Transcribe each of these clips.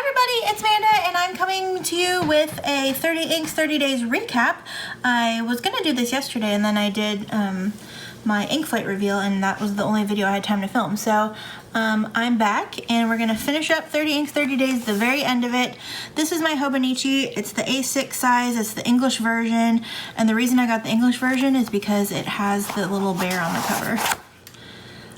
everybody, it's Manda, and I'm coming to you with a 30 inks 30 days recap. I was going to do this yesterday, and then I did my ink flight reveal, and that was the only video I had time to film. So I'm back, and we're going to finish up 30 inks 30 days, the very end of it. This is my Hobonichi. It's the A6 size. It's the English version, and the reason I got the English version is because it has the little bear on the cover.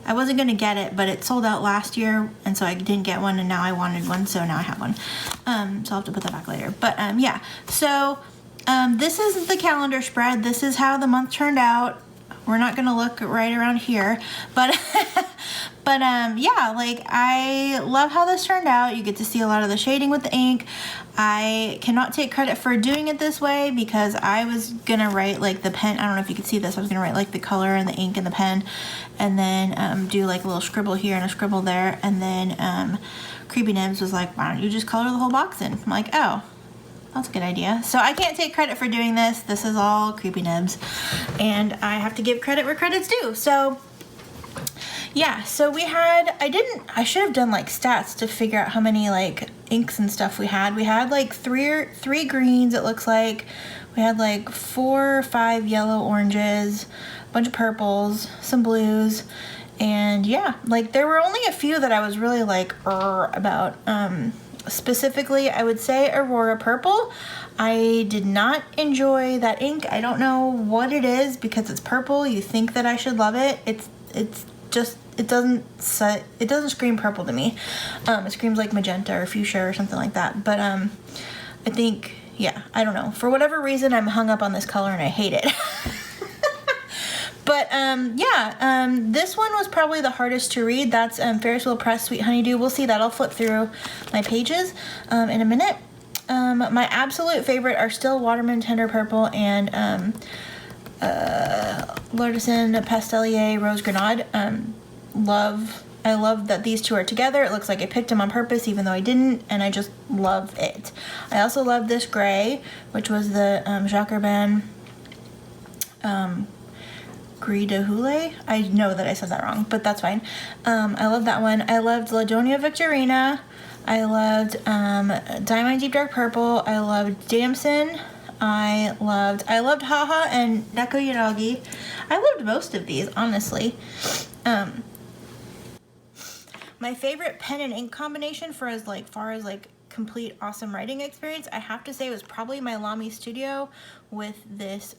I wasn't going to get it, but it sold out last year, and so I didn't get one, and now I wanted one, so now I have one. So I'll have to put that back later. But yeah, so this is the calendar spread. This is how the month turned out. We're not going to look right around here, but yeah, like, I love how this turned out. You get to see a lot of the shading with the ink. I cannot take credit for doing it this way because I was gonna write like the pen. I don't know if you can see this. I was gonna write like the color and the ink and the pen, and then do like a little scribble here and a scribble there, and then Creepy Nibs was like, why don't you just color the whole box in? I'm like, oh, that's a good idea. So I can't take credit for doing this. This is all Creepy Nibs, and I have to give credit where credit's due. So yeah, so we had, I should have done like stats to figure out how many like inks and stuff we had. We had like three greens, it looks like. We had like 4 or 5 yellow oranges, a bunch of purples, some blues, and yeah, like there were only a few that I was really like about. Specifically, I would say Aurora Purple. I did not enjoy that ink. I don't know what it is because it's purple. You think that I should love it. It's just, it doesn't scream purple to me. It screams like magenta or fuchsia or something like that. But I think, yeah, I don't know. For whatever reason, I'm hung up on this color and I hate it. But yeah, this one was probably the hardest to read. That's Ferris Wheel Press Sweet Honeydew. We'll see that. I'll flip through my pages in a minute. My absolute favorite are still Watermelon Tender Purple and L'Artisan Pastelier Rose Grenade. I love that these two are together. It looks like I picked them on purpose even though I didn't, and I just love it. I also love this gray, which was the Jacques Urbain Gris de Houlet. I know that I said that wrong, but that's fine. I love that one. I loved La Donia Victorina. I loved Diamond Deep Dark Purple. I loved Damson. I loved Haha and Neko Yanagi. I loved most of these, honestly. My favorite pen and ink combination for as far as complete awesome writing experience, I have to say, was probably my Lamy Studio with this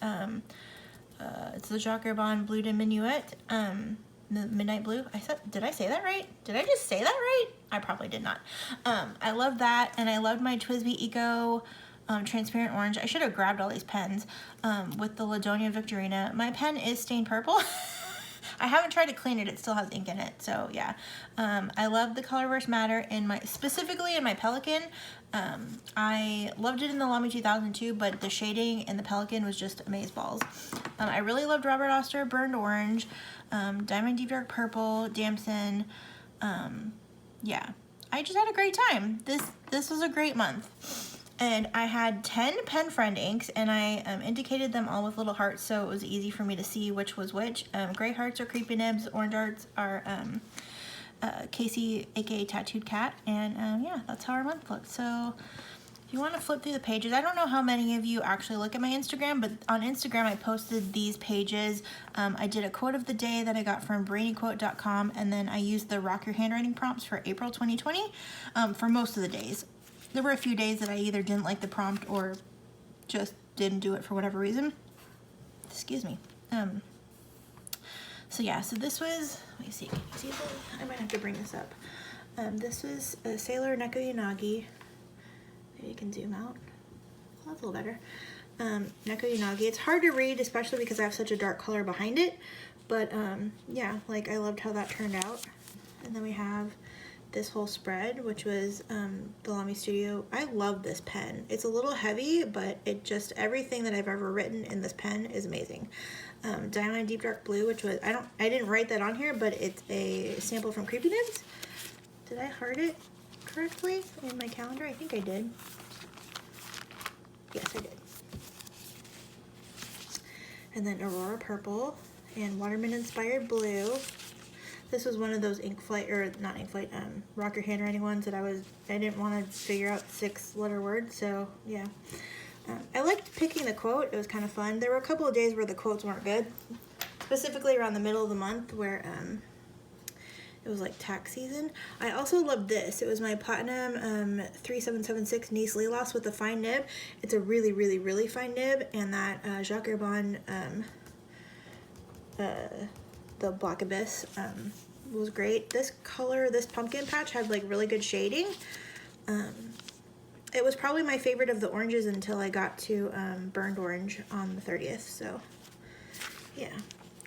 it's the Jacques Urbain Bleu de Minuet, the Midnight Blue. Did I say that right? Did I just say that right? I probably did not. I love that, and I loved my TWSBI Eco Transparent Orange. I should have grabbed all these pens with the Ladonia Victorina. My pen is stained purple. I haven't tried to clean it. It still has ink in it. So yeah, I love the Colorverse Matter specifically in my Pelican. I loved it in the Lamy 2002, but the shading in the Pelican was just amazeballs. I really loved Robert Oster Burned Orange, Diamond Deep Dark Purple, Damson. Yeah, I just had a great time. This was a great month. And I had 10 pen friend inks, and I indicated them all with little hearts, so it was easy for me to see which was which. Gray hearts are Creepy Nibs, orange hearts are Casey, aka Tattooed Cat, and yeah, that's how our month looked. So if you want to flip through the pages, I don't know how many of you actually look at my Instagram, but on Instagram I posted these pages. I did a quote of the day that I got from brainyquote.com, and then I used the Rock Your Handwriting prompts for April 2020 for most of the days. There were a few days that I either didn't like the prompt or just didn't do it for whatever reason. Excuse me. So yeah, so this was, let me see, can you see this? I might have to bring this up. This was Sailor Neko Yanagi. Maybe you can zoom out. Oh, that's a little better. Neko Yanagi. It's hard to read, especially because I have such a dark color behind it. But yeah, I loved how that turned out. And then we have this whole spread, which was the Lamy Studio. I love this pen. It's a little heavy, but it just, everything that I've ever written in this pen is amazing. Diamond Deep Dark Blue, which was, I didn't write that on here, but it's a sample from Creepy Nibs. Did I heart it correctly in my calendar? I think I did. Yes, I did. And then Aurora Purple and Watermelon Inspired Blue. This was one of those rocker handwriting ones that I didn't want to figure out 6-letter words, so yeah. I liked picking the quote. It was kind of fun. There were a couple of days where the quotes weren't good, specifically around the middle of the month where it was like tax season. I also loved this. It was my Platinum 3776 Nice Lilas with a fine nib. It's a really, really, really fine nib, and that Jacques Herbin, the Black Abyss, was great. This color, this pumpkin patch, had like really good shading. It was probably my favorite of the oranges until I got to Burned Orange on the 30th, so yeah.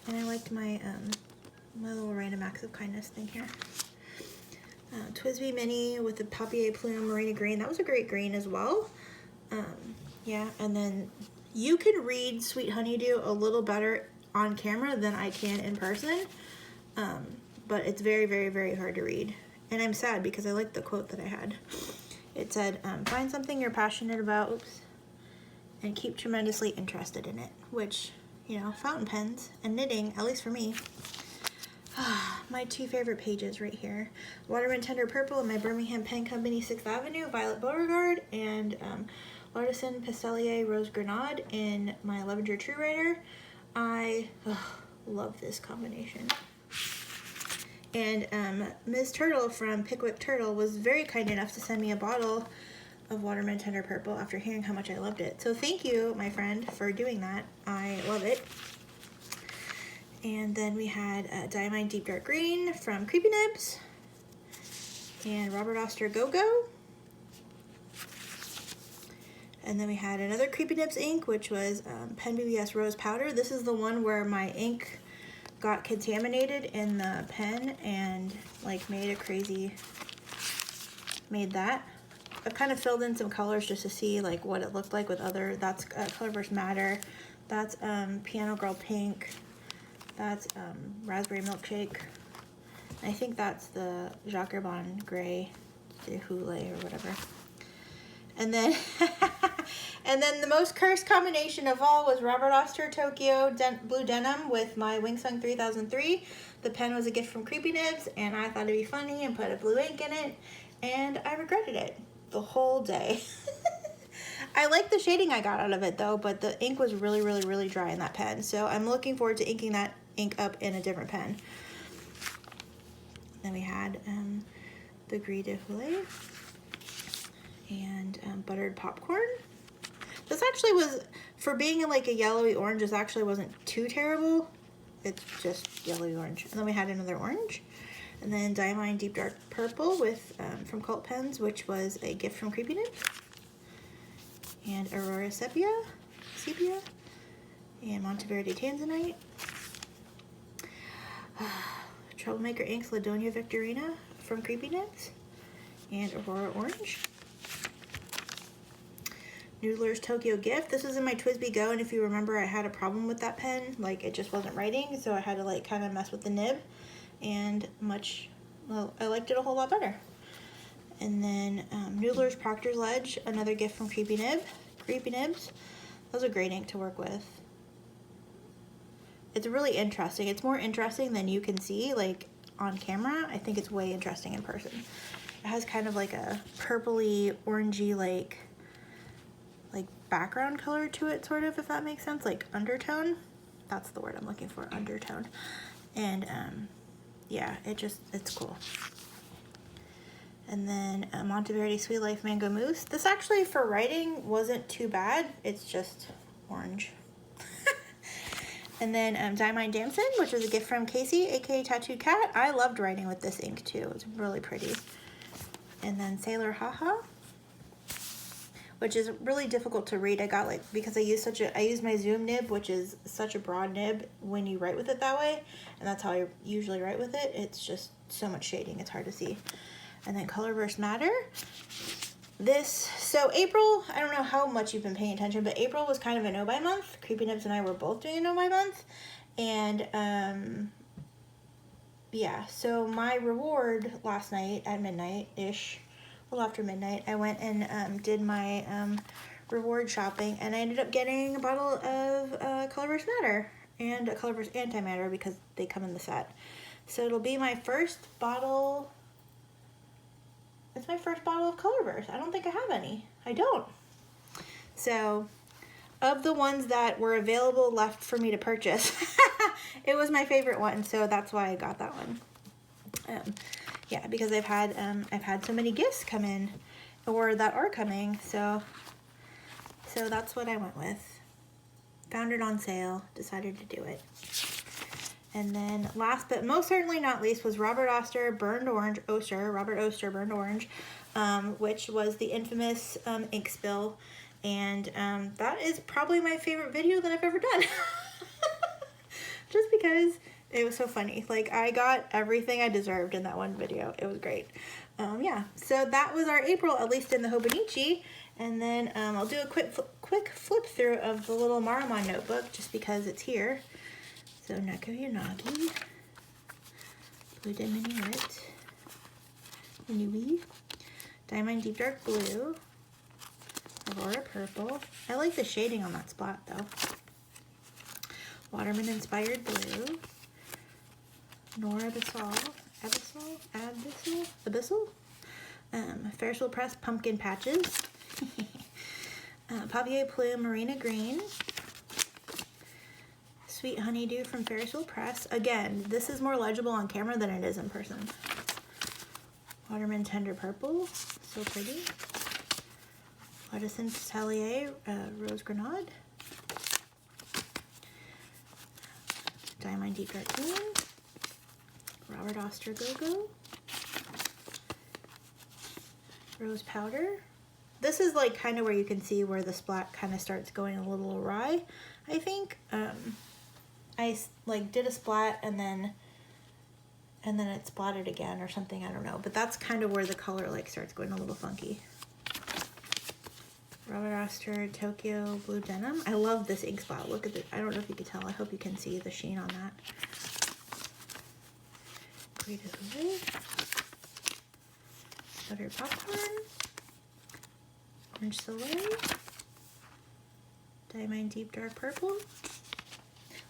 And I liked my my little random acts of kindness thing here. Twisby Mini with the Papier Plume Marina Green. That was a great green as well. Yeah, and then you can read Sweet Honeydew a little better on camera than I can in person. But it's very, very, very hard to read. And I'm sad because I liked the quote that I had. It said, find something you're passionate about, and keep tremendously interested in it. Which, you know, fountain pens and knitting, at least for me. My 2 favorite pages right here. Waterman Tender Purple in my Birmingham Pen Company 6th Avenue, Violet Beauregard, and L'Artisan Pistelier Rose Grenade in my Levenger True Writer. I love this combination. And Ms. Turtle from Pickwick Turtle was very kind enough to send me a bottle of Waterman Tender Purple after hearing how much I loved it. So thank you, my friend, for doing that. I love it. And then we had Diamine Deep Dark Green from Creepy Nibs and Robert Oster Go-Go. And then we had another Creepy Nibs ink, which was Pen BBS Rose Powder. This is the one where my ink got contaminated in the pen and like made that. I've kind of filled in some colors just to see like what it looked like with other. That's Colorverse Matter. That's Piano Girl Pink. That's Raspberry Milkshake. I think that's the Jacques Herbin Gray, the Houlet or whatever. And then, and then the most cursed combination of all was Robert Oster Tokyo Blue Denim with my Wingsung 3003. The pen was a gift from Creepy Nibs, and I thought it'd be funny and put a blue ink in it, and I regretted it the whole day. I like the shading I got out of it though, but the ink was really, really, really dry in that pen. So I'm looking forward to inking that ink up in a different pen. Then we had the Gris de Houlet and Buttered Popcorn. This actually was, for being like a yellowy orange, this actually wasn't too terrible. It's just yellowy orange. And then we had another orange. And then Diamine Deep Dark Purple with from Cult Pens, which was a gift from Creepy Nibs. And Aurora Sepia, and Monteverde Tanzanite. Troublemaker Inks Ladonia Victorina from Creepy Nibs, and Aurora Orange. Noodler's Tokyo Gift. This was in my Twisby Go, and if you remember, I had a problem with that pen. Like, it just wasn't writing, so I had to like kind of mess with the nib, and I liked it a whole lot better. And then Noodler's Proctor's Ledge, another gift from Creepy Nibs. That was a great ink to work with. It's really interesting. It's more interesting than you can see, like, on camera. I think it's way interesting in person. It has kind of like a purpley, orangey, like background color to it, sort of, if that makes sense. Like undertone. That's the word I'm looking for, undertone. And, yeah, it's cool. And then Monteverde Sweet Life Mango Mousse. This actually, for writing, wasn't too bad. It's just orange. And then Diamine Damson, which was a gift from Casey, aka Tattooed Cat. I loved writing with this ink too. It's really pretty. And then Sailor Haha, which is really difficult to read. I got because I use my Zoom nib, which is such a broad nib when you write with it that way, and that's how I usually write with it. It's just so much shading, it's hard to see. And then Colorverse Matter. So April, I don't know how much you've been paying attention, but April was kind of a no-buy month. Creepy Nibs and I were both doing a no-buy month. And, yeah, so my reward last night at midnight-ish, a little after midnight, I went and did my reward shopping, and I ended up getting a bottle of Colorverse Matter and a Colorverse Antimatter because they come in the set. So it'll be my first bottle. It's my first bottle of Colorverse. I don't think I have any. I don't. So, of the ones that were available left for me to purchase, it was my favorite one. So that's why I got that one. Yeah, because I've had so many gifts come in, or that are coming. So that's what I went with. Found it on sale. Decided to do it. And then last but most certainly not least was Robert Oster Burned Orange, Robert Oster Burned Orange, which was the infamous ink spill. And that is probably my favorite video that I've ever done. Just because it was so funny. Like, I got everything I deserved in that one video. It was great. Yeah, so that was our April, at least in the Hobonichi. And then I'll do a quick flip through of the little Maruman notebook, just because it's here. So Neko Yanagi, Blue Diminuit, Inui, Diamond Deep Dark Blue, Aurora Purple. I like the shading on that spot though. Waterman Inspired Blue, Nora Abyssal, Ferris Wheel Press Pumpkin Patches, Papier Plume Marina Green, Sweet Honeydew from Ferris Wheel Press. Again, this is more legible on camera than it is in person. Waterman Tender Purple, so pretty. Artisan Talier Rose Grenade. Diamond Deep Dark Green. Robert Oster Go-Go. Rose Powder. This is like kind of where you can see where the splat kind of starts going a little awry, I think. I like did a splat and then it splatted again or something, I don't know. But that's kind of where the color like starts going a little funky. Robert Oster Tokyo Blue Denim. I love this ink spot. Look at it. I don't know if you can tell. I hope you can see the sheen on that. Great Hoover. Butter Popcorn. Orange Soleil. Diamond Deep Dark Purple.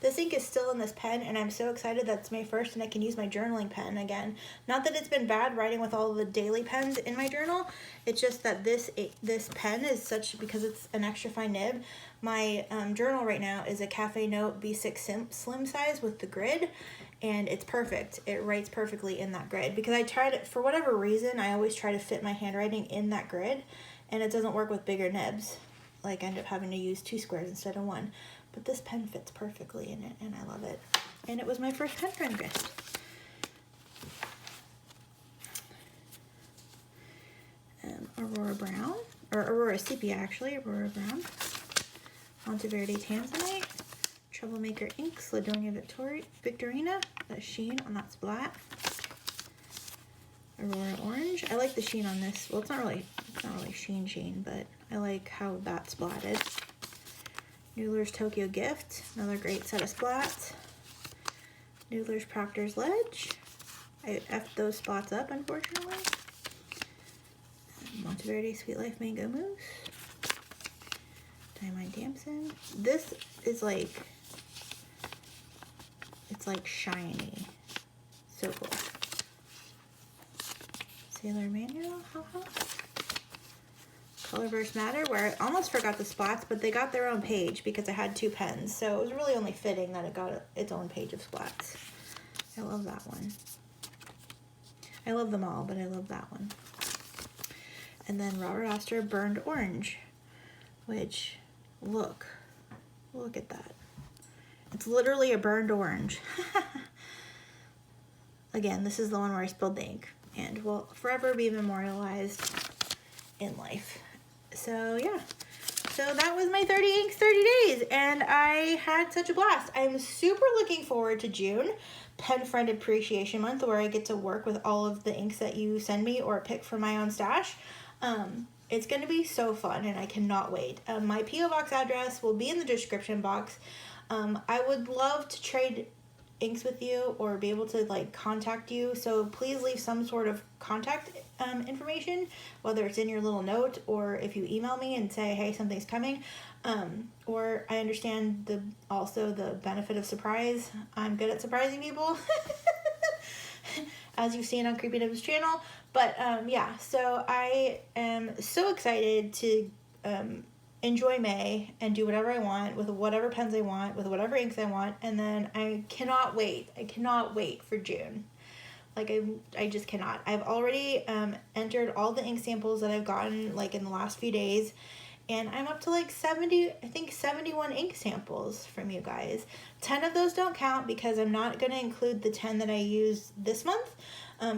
This ink is still in this pen, and I'm so excited that it's May 1st and I can use my journaling pen again. Not that it's been bad writing with all of the daily pens in my journal, it's just that this pen is such, because it's an extra fine nib, my journal right now is a Cafe Note B6 slim size with the grid, and it's perfect. It writes perfectly in that grid, because I tried it, for whatever reason, I always try to fit my handwriting in that grid, and it doesn't work with bigger nibs. Like, I end up having to use 2 squares instead of 1. But this pen fits perfectly in it, and I love it. And it was my first pen friend gift. Aurora Brown, or Aurora Sepia actually, Aurora Brown. Monteverde Tanzanite. Troublemaker Ink, Sladonia Victorina. That sheen on that splat. Aurora Orange. I like the sheen on this. Well, it's not really sheen, but I like how that splatted. Noodler's Tokyo Gift, another great set of splats. Noodler's Proctor's Ledge. I effed those spots up, unfortunately. Monteverde Sweet Life Mango Mousse. Diamond Damson. This is like, it's like shiny. So cool. Sailor Manual, haha. Colorverse Matter, where I almost forgot the splats, but they got their own page because I had 2 pens, so it was really only fitting that it got its own page of splats. I love that one. I love them all, but I love that one. And then Robert Oster Burned Orange, which, look at that. It's literally a burned orange. Again, this is the one where I spilled the ink and will forever be memorialized in life. So yeah, so that was my 30 inks 30 days, and I had such a blast. I'm super looking forward to June, Pen Friend Appreciation Month, where I get to work with all of the inks that you send me or pick from my own stash. It's going to be so fun, and I cannot wait. My P.O. Box address will be in the description box. I would love to trade inks with you or be able to like contact you, so please leave some sort of contact information, whether it's in your little note or if you email me and say, hey, something's coming, or I understand also the benefit of surprise. I'm good at surprising people. as you've seen on Creepy Nibs' channel. But yeah, so I am so excited to enjoy May and do whatever I want with whatever pens I want, with whatever inks I want, and then I cannot wait. I cannot wait for June. Like, I just cannot. I've already entered all the ink samples that I've gotten, like, in the last few days, and I'm up to, like, 71 ink samples from you guys. 10 of those don't count because I'm not going to include the 10 that I used this month.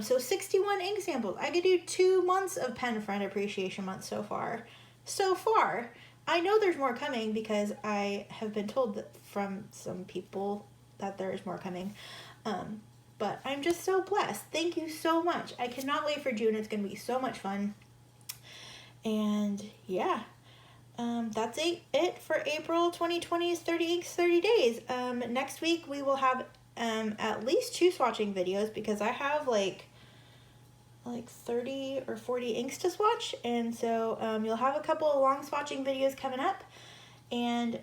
So 61 ink samples. I could do 2 months of Pen Friend Appreciation Month so far. So far. I know there's more coming because I have been told that from some people that there is more coming. But I'm just so blessed. Thank you so much. I cannot wait for June. It's going to be so much fun. And yeah, that's it for April 2020's 30 Inks 30 Days. Next week we will have at least 2 swatching videos because I have like 30 or 40 inks to swatch. And so you'll have a couple of long swatching videos coming up. And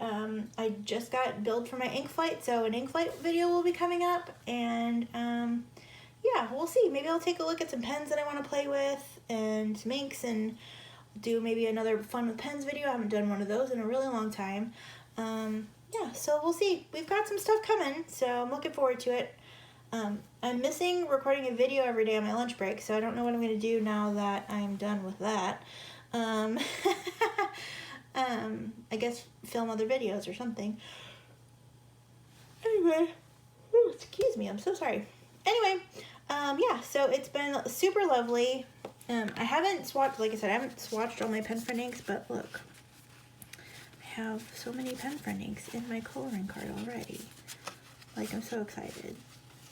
I just got billed for my ink flight, so an ink flight video will be coming up. And yeah, we'll see. Maybe I'll take a look at some pens that I want to play with and some inks and do maybe another fun with pens video. I haven't done one of those in a really long time. Yeah, so we'll see. We've got some stuff coming, so I'm looking forward to it. I'm missing recording a video every day on my lunch break, so I don't know what I'm going to do now that I'm done with that. I guess film other videos or something. Anyway, excuse me, I'm so sorry. Anyway, yeah, so it's been super lovely. I haven't swatched, like I said, I haven't swatched all my pen friend inks, but look, I have so many pen friend inks in my coloring card already. Like, I'm so excited.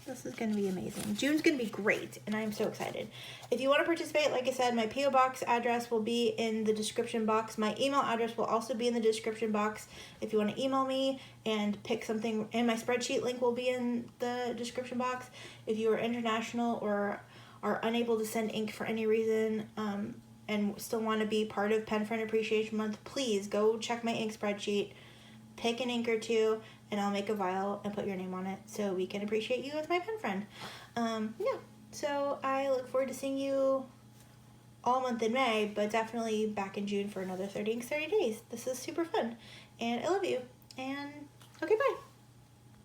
This is going to be amazing. June's going to be great, and I'm so excited. If you want to participate, like I said, my P.O. Box address will be in the description box. My email address will also be in the description box. If you want to email me and pick something, and my spreadsheet link will be in the description box. If you are international or are unable to send ink for any reason and still want to be part of Pen Friend Appreciation Month, please go check my ink spreadsheet. Pick an ink or 2, and I'll make a vial and put your name on it so we can appreciate you as my pen friend. Yeah, so I look forward to seeing you all month in May, but definitely back in June for another 30 Inks 30 Days. This is super fun, and I love you, and okay, bye.